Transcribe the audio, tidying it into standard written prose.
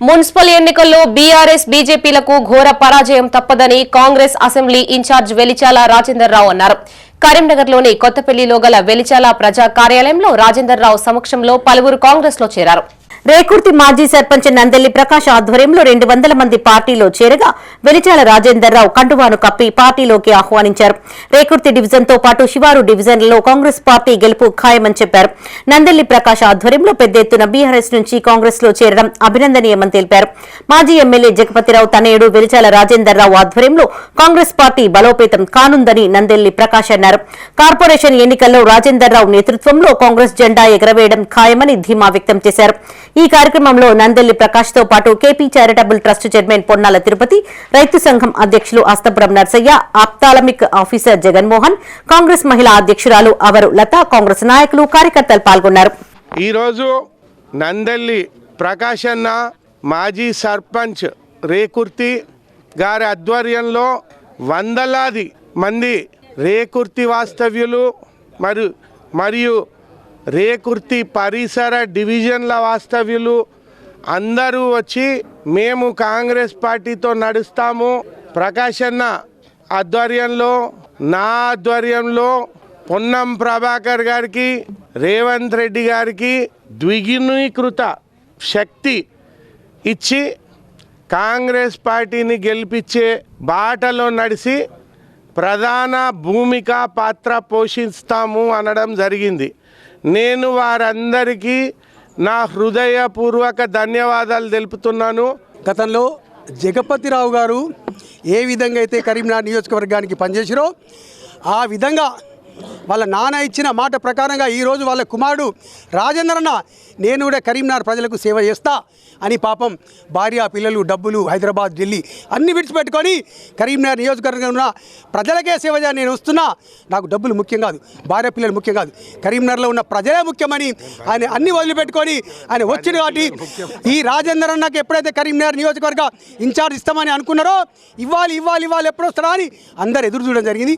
Municipal ఎన్నికల్లో BRS బీజేపీలకు ఘోర పరాజయం తప్పదని కాంగ్రెస్ అసెంబ్లీ ఇన్ఛార్జ్ వెలిచాల రాజేందర్ రావు అన్నారు. కరీంనగర్లోని కొత్తపల్లిలో గల వెలిచాల ప్రజా కార్యాలయంలో రాజేందర్ రావు సమక్షంలో పలువురు కాంగ్రెస్ లో చేరారు. రేకుర్తి మాజీ సర్పంచ్ నందెల్లి ప్రకాష్ ఆధ్వర్యంలో 200 మంది పార్టీలో చేరగా వెలిచాల రాజేందర్ రావు కండువాను కప్పి పార్టీలోకి ఆహ్వానించారు. రేకుర్తి డివిజన్ తో పాటు శివారు డివిజన్లలో కాంగ్రెస్ పార్టీ గెలుపు ఖాయమని చెప్పారు. నందెల్లి ప్రకాష్ ఆధ్వర్యంలో పెద్ద ఎత్తున బీఆర్ఎస్ నుంచి కాంగ్రెస్ లో చేరడం అభినందనీయమని తెలిపారు. మాజీ ఎమ్మెల్యే జగపతిరావు తనయుడు వెలిచాల రాజేందర్ రావు ఆధ్వర్యంలో కాంగ్రెస్ పార్టీ బలోపేతం కానుందని నందెల్లి ప్రకాష్ అన్నారు. కార్పొరేషన్ ఎన్నికల్లో రాజేందర్ రావు నేతృత్వంలో కాంగ్రెస్ జెండా ఎగరవేయడం ఖాయమని ధీమా వ్యక్తం చేశారు. ఈ కార్యక్రమంలో నందెల్లి ప్రకాష్ తో పాటు KP charitable trust chairman Ponnala Tirupati, రైతు సంఘం అధ్యక్షులు అస్తపురం నర్సయ్య, ఆప్తాలమిక్ ఆఫీసర్ జగన్మోహన్, కాంగ్రెస్ మహిళా అధ్యక్షురాలు అవరు లత, కాంగ్రెస్ నాయకులు కార్యకర్తలు పాల్గొన్నారు. ఈరోజు నందెల్లి ప్రకాష్ అన్న మాజీ సర్పంచ్ రేకుర్తి గారి ఆధ్వర్యంలో వందలాది మంది రేకుర్తి వాస్తవ్యులు మరియు రేకుర్తి పరిసర డివిజన్ల వాస్తవ్యులు అందరూ వచ్చి మేము కాంగ్రెస్ పార్టీతో నడుస్తాము, ప్రకాష్ అన్న ఆధ్వర్యంలో నా ఆధ్వర్యంలో పొన్నం ప్రభాకర్ గారికి రేవంత్ రెడ్డి గారికి ద్విగుణీకృత శక్తి ఇచ్చి కాంగ్రెస్ పార్టీని గెలిపించే బాటలో నడిచి ప్రధాన భూమిక పాత్ర పోషిస్తాము అనడం జరిగింది. నేను వారందరికీ నా హృదయపూర్వక ధన్యవాదాలు తెలుపుతున్నాను. గతంలో జగపతిరావు గారు ఏ విధంగా అయితే కరీంనగర్ నియోజకవర్గానికి పనిచేసారో ఆ విధంగా వాళ్ళ నాన్న ఇచ్చిన మాట ప్రకారంగా ఈరోజు వాళ్ళ కుమారుడు రాజేందర్ అన్న నేను కూడా కరీంనగర్ ప్రజలకు సేవ చేస్తా అని పాపం భార్య పిల్లలు డబ్బులు హైదరాబాద్ ఢిల్లీ అన్ని విడిచిపెట్టుకొని కరీంనగర్ నియోజకవర్గంలో ఉన్న ప్రజలకే సేవ చేయాలి, నేను వస్తున్నా, నాకు డబ్బులు ముఖ్యం కాదు, భార్య పిల్లలు ముఖ్యం కాదు, కరీంనగర్లో ఉన్న ప్రజలే ముఖ్యమని ఆయన అన్ని వదిలిపెట్టుకొని ఆయన వచ్చిన కాబట్టి ఈ రాజేందర్ అన్నకి ఎప్పుడైతే కరీంనగర్ నియోజకవర్గ ఇన్ఛార్జ్ ఇస్తామని అనుకున్నారో ఇవ్వాలి ఎప్పుడు వస్తారా అని అందరు ఎదురు చూడడం జరిగింది.